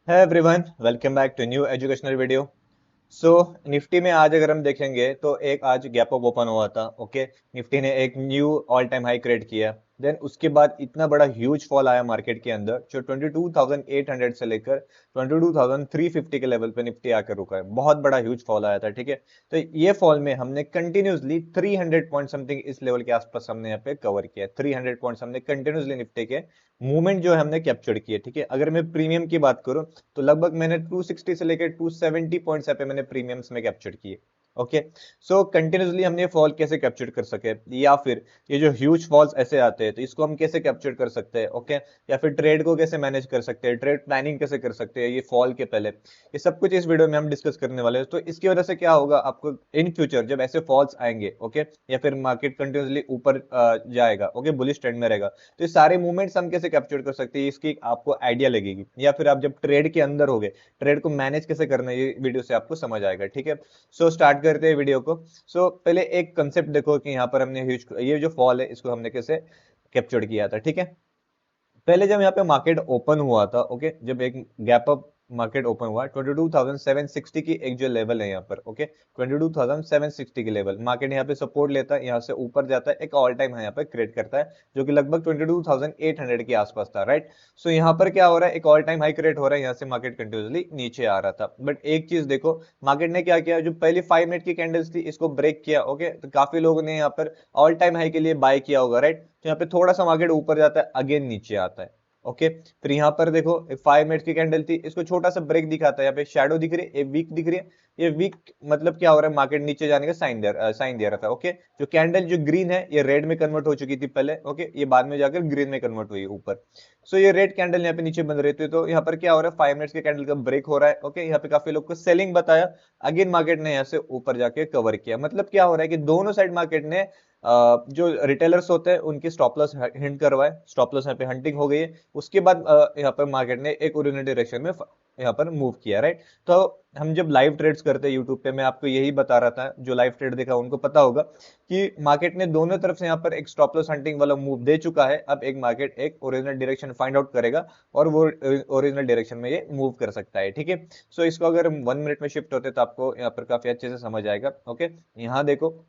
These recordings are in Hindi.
है everyone, welcome back to new educational video. So Nifty में आज अगर हम देखेंगे तो एक आज गैप अप ओपन हुआ था। ओके, निफ्टी ने एक knew all time high create किया। देन उसके बाद इतना बड़ा ह्यूज फॉल आया मार्केट के अंदर, जो 22,800 से लेकर 22,350 के लेवल पे निफ्टी आकर रुका है। बहुत बड़ा ह्यूज फॉल आया था। ठीक है, तो ये फॉल में हमने कंटिन्यूसली 300 पॉइंट समथिंग इस लेवल के आसपास हमने यहाँ पे कवर किया। 300 पॉइंट हमने कंटिन्यूसली निफ्टी के मूवमेंट जो है हमने कैप्चर किए। ठीक है, अगर मैं प्रीमियम की बात करूं तो लगभग मैंने 260 से लेकर 270 पॉइंट्स यहाँ पे मैंने प्रीमियम्स में कैप्चर किए। ओके, सो कंटिन्यूसली हमने फॉल कैसे कैप्चर कर सके, या फिर ये जो ह्यूज फॉल्स ऐसे आते हैं तो इसको हम कैसे कैप्चर कर सकते हैं। ओके, या फिर ट्रेड को कैसे मैनेज कर सकते हैं, ट्रेड प्लानिंग कैसे कर सकते हैं ये फॉल के पहले, ये सब कुछ इस वीडियो में हम डिस्कस करने वाले हैं। तो इसकी वजह से क्या होगा, आपको इन फ्यूचर जब ऐसे फॉल्स आएंगे, ओके, या फिर मार्केट कंटिन्यूसली ऊपर जाएगा, ओके, बुलिश ट्रेंड में रहेगा, तो ये सारे मूवमेंट्स हम कैसे कैप्चर कर सकते हैं इसकी आपको आइडिया लगेगी। या फिर आप जब ट्रेड के अंदर होगे, ट्रेड को मैनेज कैसे करना है ये वीडियो से आपको समझ आएगा। ठीक है, सो स्टार्ट करते हैं वीडियो को। सो पहले एक कंसेप्ट देखो कि यहाँ पर हमने ये जो फॉल है इसको हमने कैसे कैप्चर किया था। ठीक है, पहले जब यहाँ पे मार्केट ओपन हुआ था, ओके, जब एक गैप अप मार्केट ओपन हुआ 22,760 की एक जो लेवल है यहाँ पर, ओके, 22,760 की लेवल मार्केट यहाँ पे सपोर्ट लेता है, यहाँ से ऊपर जाता है, एक ऑल टाइम यहाँ पे क्रिएट करता है जो कि लगभग 22,800 के आसपास था। राइट, सो यहाँ पर क्या हो रहा है, एक ऑल टाइम हाई क्रिएट हो रहा है, यहाँ से मार्केट कंटिन्यूसली नीचे आ रहा था। बट एक चीज देखो, मार्केट ने क्या किया, जो पहली 5 मिनट की कैंडल्स थी इसको ब्रेक किया। ओके, तो काफी लोगों ने यहाँ पर ऑल टाइम हाई के लिए बाय किया होगा। राइट, तो यहाँ पे थोड़ा सा मार्केट ऊपर जाता है, अगेन नीचे आता है। ओके, फिर यहाँ पर देखो एक 5 मिनट की कैंडल थी, इसको छोटा सा ब्रेक दिखाता है, यहाँ पे शैडो दिख रही है, ये वीक दिख रही है। ये वीक मतलब क्या हो रहा है, मार्केट नीचे जाने का साइन दे रहा था। ओके, जो कैंडल जो ग्रीन है ये रेड में कन्वर्ट हो चुकी थी पहले। ओके, ये बाद में जाकर ग्रीन में कन्वर्ट हुई ऊपर। सो ये रेड कैंडल यहाँ पे नीचे बन रही थी, तो यहाँ पर क्या हो रहा है, 5 मिनट के कैंडल का ब्रेक हो रहा है। ओके, यहाँ पे काफी लोग को सेलिंग बताया, अगेन मार्केट ने यहाँ से ऊपर जाके कवर किया। मतलब क्या हो रहा है कि दोनों साइड मार्केट ने जो रिटेलर्स होते हैं उनकी स्टॉप लॉस हिंट करवाए, स्टॉप लॉस यहाँ पे हंटिंग हो गई है। उसके बाद यहाँ पर मार्केट ने एक ओरिजिनल डायरेक्शन में यहाँ पर मूव किया। राइट, तो हम जब लाइव ट्रेड्स करते हैं यूट्यूब पे, मैं आपको यही बता रहा था, जो लाइव ट्रेड देखा उनको पता होगा कि मार्केट ने दोनों तरफ से यहाँ पर एक स्टॉप लॉस हंटिंग वाला मूव दे चुका है। अब एक मार्केट एक ओरिजिनल डायरेक्शन फाइंड आउट करेगा और वो ओरिजिनल डायरेक्शन में ये मूव कर सकता है। ठीक है, सो इसको अगर हम 1 मिनट में शिफ्ट होते तो आपको यहाँ पर काफी अच्छे से समझ आएगा। ओके, यहाँ देखो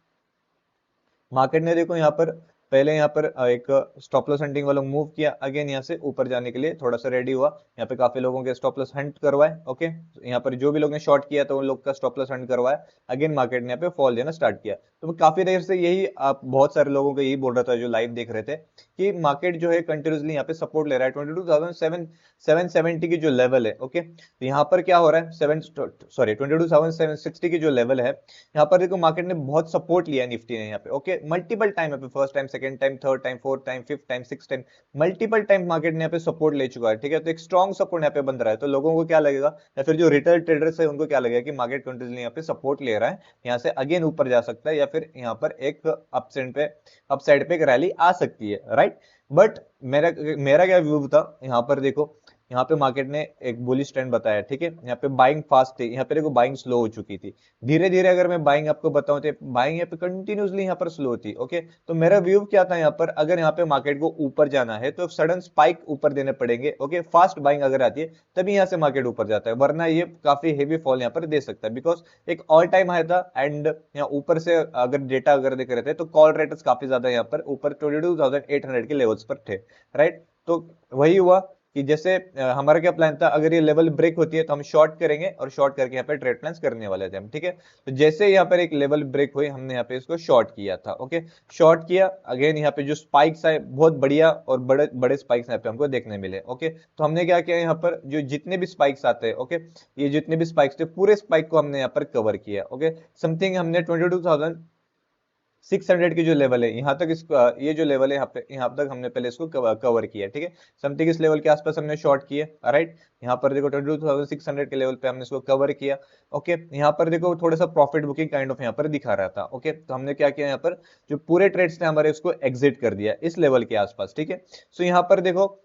मार्केट ने देखो यहाँ पर पहले यहाँ पर एक स्टॉप लॉस हंटिंग वाला मूव किया, अगेन यहाँ से ऊपर जाने के लिए थोड़ा सा रेडी हुआ। यहाँ पे काफी लोगों के स्टॉप लॉस हंट करवाए। ओके, यहाँ पर जो भी लोग ने शॉर्ट किया तो उन लोग का स्टॉप लॉस हंट करवाया, अगेन मार्केट ने यहाँ पे फॉल देना स्टार्ट किया। तो मैं काफी देर से यही आप बहुत सारे लोगों को यही बोल रहा था जो लाइव देख रहे थे कि मार्केट जो है कंटिन्यूसली यहाँ पे सपोर्ट ले रहा है 22,770 की जो लेवल है। ओके, तो यहाँ पर क्या हो रहा है, 22,760 की जो लेवल है, यहाँ पर देखो मार्केट ने बहुत सपोर्ट लिया है निफ्टी ने यहाँ पे। ओके, मल्टीपल टाइम यहाँ पे, first time, second time, third time, fourth time, fifth time, six time, multiple time market ने यहाँ पे सपोर्ट ले चुका है। ठीक है, तो एक स्ट्रॉन्ग सपोर्ट यहाँ पे बन रहा है, तो लोगों को क्या लगेगा, या फिर जो रिटेल ट्रेडर्स है उनको क्या लगेगा कि मार्केट कंटिन्यूसली यहाँ पे सपोर्ट ले रहा है, यहाँ से अगेन ऊपर जा सकता है, या फिर यहाँ पर एक अपसाइड पे एक रैली आ सकती है। राइट, बट मेरा मेरा क्या व्यू था, यहाँ पर देखो यहाँ पे मार्केट ने एक बुलिश ट्रेंड बताया। ठीक है, यहाँ पे बाइंग फास्ट थी, यहाँ पे देखो बाइंग स्लो हो चुकी थी। धीरे धीरे अगर मैं बाइंग आपको बताऊं तो बाइंग यहाँ पे कंटिन्यूसली यहाँ पर स्लो थी। ओके, तो मेरा व्यू क्या था, यहाँ पर अगर यहाँ पे मार्केट को ऊपर जाना है तो सडन स्पाइक ऊपर देने पड़ेंगे। ओके, फास्ट बाइंग अगर आती है तभी यहाँ से मार्केट ऊपर जाता है, वरना ये काफी हेवी फॉल यहाँ पर दे सकता है, बिकॉज एक ऑल टाइम हाई था एंड यहाँ ऊपर से अगर डेटा अगर देख रहे थे तो कॉल रेट्स काफी ज्यादा यहाँ पर ऊपर 22,800 के लेवल्स पर थे। राइट, तो वही हुआ कि जैसे हमारा क्या प्लान था, अगर ये लेवल ब्रेक होती है तो हम शॉर्ट करेंगे और शॉर्ट करके यहाँ पे ट्रेड प्लान्स करने वाले थे हम। ठीक है, तो जैसे यहाँ पर एक लेवल ब्रेक हुई हमने यहाँ पे इसको शॉर्ट किया था। ओके, शॉर्ट किया, अगेन यहाँ पे जो स्पाइक्स आए बहुत बढ़िया और बड़े बड़े स्पाइक्स यहाँ पे हमको देखने मिले। ओके, तो हमने क्या किया, यहाँ पर जो जितने भी स्पाइक्स आते हैं, ओके, ये जितने भी स्पाइक्स थे पूरे स्पाइक को हमने यहाँ पर कवर किया। ओके, समथिंग हमने 22,600 की जो लेवल है यहाँ तक, इसको ये जो लेवल है यहाँ पे, यहाँ तक हमने पहले इसको कवर किया। ठीक है, समथिंग इस लेवल के आसपास हमने शॉर्ट किया। राइट, यहाँ पर देखो 22,600 के लेवल पे हमने इसको कवर किया। ओके, यहाँ पर देखो थोड़ा सा प्रॉफिट बुकिंग काइंड ऑफ यहाँ पर दिखा रहा था। ओके, तो हमने क्या किया, यहाँ पर जो पूरे ट्रेड्स थे हमारे उसको एग्जिट कर दिया इस लेवल के आसपास। ठीक है, सो यहाँ पर देखो,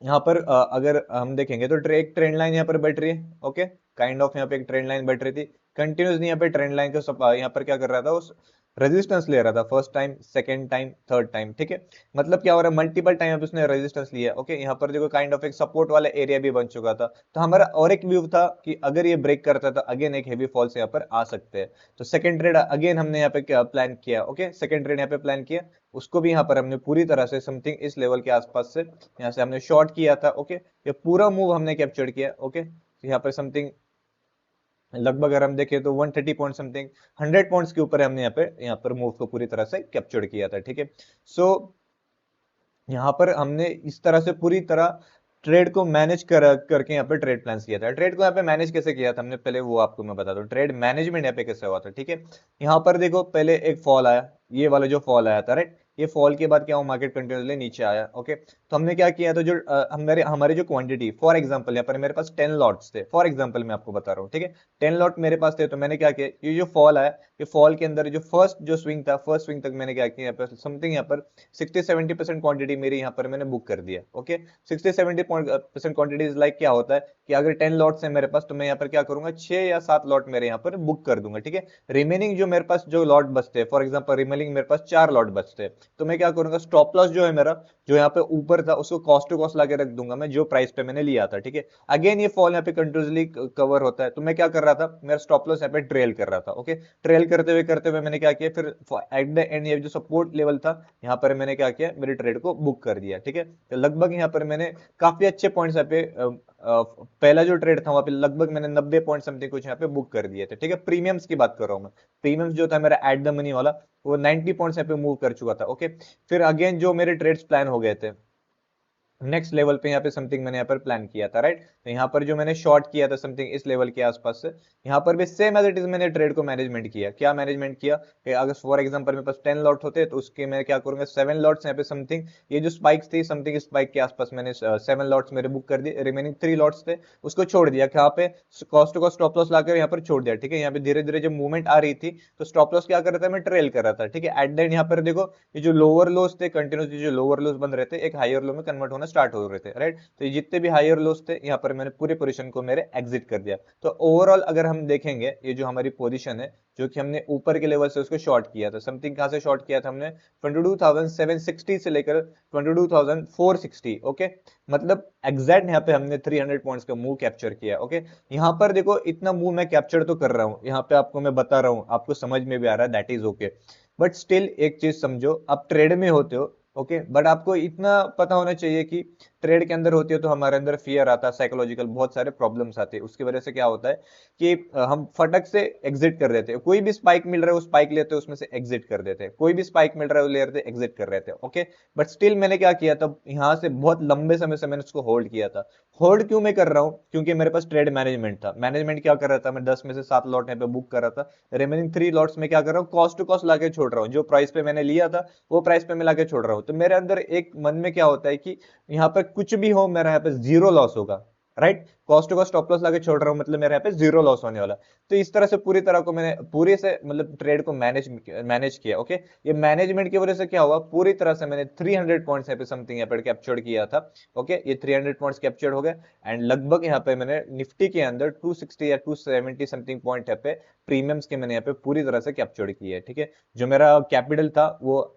यहाँ पर अगर हम देखेंगे तो एक ट्रेंड लाइन यहाँ पर बैठ रही है। ओके, काइंड ऑफ यहाँ पे एक ट्रेंड लाइन बैठ रही थी कंटिन्यूसली, यहाँ पे ट्रेंड लाइन को यहाँ पर क्या कर रहा था, उस रेजिस्टेंस ले रहा था, first time, second time, third time, ठीक है। मतलब क्या हो रहा है, मल्टीपल टाइम अब उसने रेजिस्टेंस लिया, ओके। यहाँ पर देखो काइंड ऑफ एक सपोर्ट वाला एरिया भी बन चुका था, तो हमारा और एक व्यू था कि अगर ये ब्रेक करता था अगेन एक हेवी फॉल्स यहाँ पर आ सकते हैं। तो सेकंड ट्रेड अगेन हमने यहाँ पे प्लान किया, ओके, सेकंड ट्रेड यहाँ पे प्लान किया, उसको भी यहाँ पर हमने पूरी तरह से समथिंग इस लेवल के आसपास से यहाँ से हमने शॉर्ट किया था, ओके। ये पूरा मूव हमने कैप्चर किया, ओके। यहाँ पर समथिंग लगभग अगर हम देखें तो 130 पॉइंट समथिंग 100 पॉइंट्स के ऊपर हमने यहाँ पर मूव को पूरी तरह से कैप्चर किया था, ठीक है। सो यहाँ पर हमने इस तरह से पूरी तरह ट्रेड को मैनेज करके यहाँ पे ट्रेड प्लान किया था। ट्रेड को यहाँ पे मैनेज कैसे किया था हमने, पहले वो आपको मैं बता दूं, ट्रेड मैनेजमेंट यहाँ पे कैसे हुआ था, ठीक है। यहाँ पर देखो पहले एक फॉल आया, ये वाला जो फॉल आया था, राइट। ये फॉल के बाद क्या हुआ, मार्केट कंटिन्यूसली नीचे आया, ओके। तो हमने क्या किया था, जो हमारे हमारे जो क्वांटिटी, फॉर एग्जांपल यहाँ पर मेरे पास 10 लॉट्स थे, फॉर एग्जांपल मैं आपको बता रहा हूँ, ठीक है। 10 लॉट मेरे पास थे, तो मैंने क्या किया, ये जो फॉल आया, ये फॉल के अंदर जो फर्स्ट जो स्विंग था, फर्स्ट स्विंग तक मैंने क्या किया, यहाँ पर समथिंग यहाँ पर 60-70% क्वांटिटी मेरी यहाँ पर मैंने बुक कर दिया, ओके। 60-70% क्वांटिटी लाइक क्या होता है कि अगर 10 लॉट्स है मेरे पास, तो मैं यहाँ पर क्या करूंगा, 6 या 7 लॉट मेरे यहाँ पर बुक कर दूंगा, ठीक है। रिमेनिंग जो मेरे पास जो लॉट बचते हैं, फॉर एग्जांपल रिमेनिंग मेरे पास 4 लॉट बचते हैं, तो मैं क्या करूंगा, स्टॉप लॉस जो है मेरा, जो यहाँ पे ऊपर था, उसको कॉस्ट टू कॉस्ट लाके रख दूंगा मैं, जो प्राइस पे मैंने लिया था, ठीक है। अगेन ये फॉल यहाँ पे कंटिन्यूसली कवर होता है, तो मैं क्या कर रहा था, मेरा स्टॉप लॉस यहाँ पे ट्रेल कर रहा था, ओके। ट्रेल करते हुए मैंने क्या किया, फिर एट द एंड ये जो सपोर्ट लेवल था, यहाँ पर मैंने क्या किया, मेरे ट्रेड को बुक कर दिया, ठीक है। तो लगभग यहाँ पर मैंने काफी अच्छे पॉइंट्स यहाँ पे पहला जो ट्रेड था वहां पे लगभग मैंने 90 पॉइंट समथिंग कुछ यहाँ पे बुक कर दिए थे, ठीक है। प्रीमियम्स की बात कर रहा हूँ मैं, प्रीमियम्स जो था मेरा एट द मनी वाला, वो 90 पॉइंट्स यहाँ पे मूव कर चुका था, ओके। फिर अगेन जो मेरे ट्रेड्स प्लान हो गए थे नेक्स्ट लेवल पे, यहाँ पे समथिंग मैंने यहाँ पर प्लान किया था, राइट। तो यहाँ पर जो मैंने शॉर्ट किया था समथिंग इस लेवल के आसपास से, यहाँ पर भी सेम एज इट इज मैंने ट्रेड को मैनेजमेंट किया। क्या मैनेजमेंट किया कि अगर फॉर एग्जांपल मेरे पास 10 लॉट होते तो उसके मैं क्या करूंगा, 7 लॉट्स यहाँ पे समथिंग, ये जो स्पाइक्स थी समथिंग स्पाइक के आसपास मैंने 7 लॉट्स मेरे बुक कर दिए, रिमेनिंग 3 लॉट्स थे उसको छोड़ दिया, यहाँ पे cost to cost stop loss लाकर यहाँ पर छोड़ दिया, ठीक है। यहाँ पे धीरे धीरे जब मूवमेंट आ रही थी तो स्टॉप लॉस क्या कर रहा था, मैं ट्रेल कर रहा था, ठीक है। एट द एंड यहाँ पर देखो ये जो लोअर लोस थे कंटिन्यूसली, जो लोअर लोस बन रहे थे एक हायर लो में कन्वर्ट होना स्टार्ट हो रहे थे, राइट। तो ये जितने भी हायर लोस थे यहाँ पर मैंने पूरे पोजीशन को मेरे एग्जिट कर दिया। तो ओवरऑल अगर हम देखेंगे ये जो हमारी पोजीशन है, जो कि हमने ऊपर के लेवल से उसको शॉर्ट किया था, समथिंग कहां से शॉर्ट किया था हमने, 22,760 से लेकर 22,460, ओके। मतलब एग्जैक्ट यहाँ पे हमने 300 पॉइंट्स का मूव कैप्चर किया, ओके। यहाँ पर देखो इतना मूव मैं कैप्चर तो कर रहा हूँ, यहाँ पे आपको मैं बता रहा हूँ, आपको समझ में भी आ रहा है, that is okay. But still एक चीज समझो, आप ट्रेड में होते हो, ओके। बट आपको इतना पता होना चाहिए कि ट्रेड के अंदर होती है तो हमारे अंदर फियर आता है, साइकोलॉजिकल बहुत सारे प्रॉब्लम्स आते हैं, उसकी वजह से क्या होता है कि हम फटक से एग्जिट कर देते हैं। कोई भी स्पाइक मिल रहा है वो स्पाइक लेते हैं, उसमें से एग्जिट कर देते हैं, कोई भी स्पाइक मिल रहा है वो ले रहे थे एग्जिट कर रहे थे, ओके। बट स्टिल मैंने क्या किया था, यहाँ से बहुत लंबे समय से मैंने उसको होल्ड किया था। होल्ड क्यों मैं कर रहा हूँ, क्योंकि मेरे पास ट्रेड मैनेजमेंट था। मैनेजमेंट क्या कर रहा था, मैं 10 में से 7 लॉट यहाँ पे बुक कर रहा था, रिमेनिंग 3 लॉट्स में क्या कर रहा हूँ, कॉस्ट टू कॉस्ट लाके छोड़ रहा हूँ, जो प्राइस पे मैंने लिया था वो प्राइस पे मैं लाके छोड़ रहा हूँ। तो मेरे अंदर एक मन में क्या होता है कि यहाँ पर कुछ भी हो मेरा यहाँ पे जीरो लॉस होगा, right. Cost to cost stop loss लाके छोड़ रहा हूँ, मतलब मेरे यहाँ पे जीरो लॉस होने वाला। तो इस तरह से पूरी तरह को मैंने पूरे से मतलब ट्रेड को मैनेज किया, ओके। ये मैनेजमेंट की वजह से क्या हुआ, पूरी तरह से मैंने 300 पॉइंट्स यहाँ पे समथिंग यहाँ पे कैप्चर किया था, ओके। ये 300 पॉइंट्स कैप्चर हो गए एंड लगभग यहाँ पे मैंने निफ्टी के अंदर 260 या 270 समथिंग पॉइंट यहाँ पे प्रीमियम्स के मैंने यहाँ पे पूरी तरह से कैप्चर किए है, ठीक है। जो मेरा कैपिटल था वो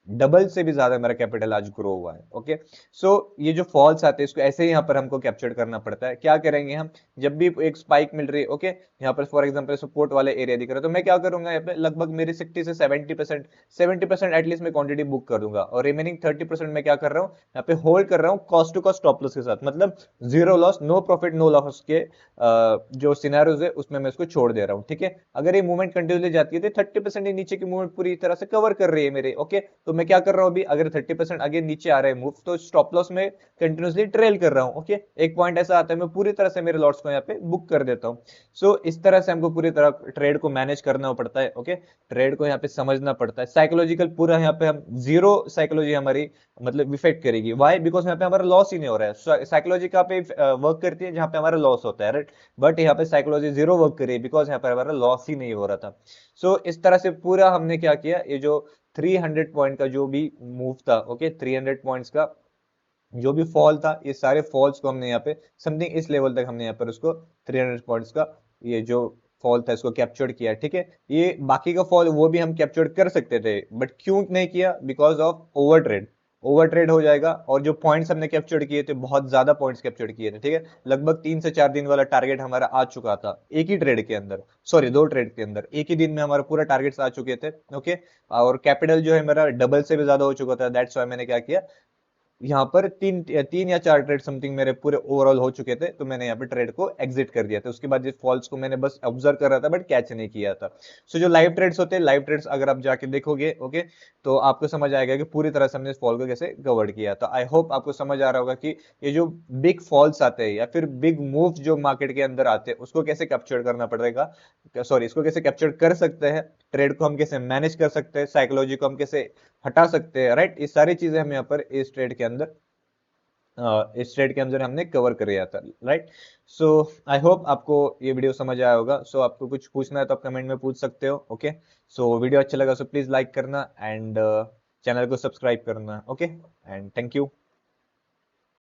डबल से भी ज्यादा मेरा कैपिटल आज ग्रो हुआ है, ओके। सो ये जो फॉल्स आते हैं इसको ऐसे ही यहाँ पर हमको कैप्चर करना पड़ता है। क्या करेंगे हम, जब भी एक स्पाइक मिल रही है, ओके, यहाँ पर फॉर एग्जांपल सपोर्ट वाले एरिया दिख रहा है, तो मैं क्या करूंगा, यहाँ पे लगभग मेरी 60 से 70% एटलीस्ट मैं क्वांटिटी बुक कर दूंगा, और रिमेनिंग 30% मैं क्या कर रहा हूँ, यहाँ पे होल्ड कर रहा हूँ cost to cost stop loss के साथ, मतलब zero loss, no profit no loss के जो सिनेरियोज है उसमें मैं इसको छोड़ दे रहा हूँ, ठीक है। अगर ये मूवमेंट कंटिन्यूसली जाती है तो 30% नीचे की मूवमेंट पूरी तरह से कवर कर रही है मेरे, ओके। तो मैं क्या कर रहा हूं अभी, अगर 30% आगे नीचे आ रहे हैं मूव, तो स्टॉप लॉस में कंटिन्यूसली ट्रेल कर रहा हूं, ओके। एक पॉइंट ऐसा आता है मैं पूरी तरह से मेरे लॉट्स को यहाँ पे बुक कर देता हूं। सो इस तरह से हमको पूरी तरह ट्रेड को मैनेज करना पड़ता है, ओके। ट्रेड को यहाँ पे समझना पड़ता है, साइकोलॉजिकल पूरा यहाँ पे हम जीरो साइकोलॉजी हमारी मतलब इफेक्ट करेगी, वाई, बिकॉज यहाँ पे हमारा लॉस ही नहीं हो रहा है। साइकोलॉजी कहाँ पे वर्क करती है, जहाँ पे हमारा लॉस होता है, राइट। बट यहाँ पे साइकोलॉजी जीरो वर्क करी बिकॉज यहाँ पे हमारा लॉस ही नहीं हो रहा था। सो इस तरह से पूरा हमने क्या किया, ये जो 300 पॉइंट का जो भी मूव था, ओके, 300 पॉइंट्स का जो भी फॉल था, ये सारे फॉल्स को हमने यहाँ पे समथिंग इस लेवल तक हमने यहाँ पर उसको 300 पॉइंट्स का ये जो फॉल था इसको कैप्चर किया, ठीक है। ये बाकी का फॉल वो भी हम कैप्चर कर सकते थे, बट क्यों नहीं किया? Because of over trade. Over trade हो जाएगा, और जो पॉइंट्स हमने कैप्चर किए थे, बहुत ज्यादा पॉइंट्स कैप्चर किए थे, ठीक है। लगभग 3 से 4 दिन वाला टारगेट हमारा आ चुका था एक ही ट्रेड के अंदर, सॉरी 2 ट्रेड के अंदर, एक ही दिन में हमारा पूरा टारगेट्स आ चुके थे, ओके। और कैपिटल जो है मेरा डबल से भी ज्यादा हो चुका था, दैट्स व्हाई मैंने क्या किया, यहाँ पर 3 या 4 ट्रेड समथिंग मेरे पूरे ओवरऑल हो चुके थे, तो मैंने यहाँ पे ट्रेड को एग्जिट कर दिया था। उसके बाद इस फॉल्स को मैंने बस ऑब्जर्व कर रहा था, बट कैच नहीं किया था। सो जो लाइव ट्रेड्स होते हैं, लाइव ट्रेड्स अगर आप जाके देखोगे, ओके, तो आपको समझ आएगा कि पूरी तरह से हमने इस फॉल को कैसे कवर किया था। आई होप आपको समझ आ रहा होगा कि ये जो बिग फॉल्स आते हैं या फिर बिग मूव जो मार्केट के अंदर आते हैं, उसको कैसे कैप्चर करना पड़ेगा, सॉरी, इसको कैसे कैप्चर कर सकते हैं, ट्रेड को हम कैसे मैनेज कर सकते हैं, साइकोलॉजी को हम कैसे हटा सकते हैं, राइट। ये सारी चीजें हम यहाँ पर इस ट्रेड के अंदर हमने कवर कर लिया था, राइट। सो आई होप आपको ये वीडियो समझ आया होगा। सो आपको कुछ पूछना है तो आप कमेंट में पूछ सकते हो, ओके। सो वीडियो अच्छा लगा सो प्लीज लाइक करना, एंड चैनल को सब्सक्राइब करना, ओके, एंड थैंक यू।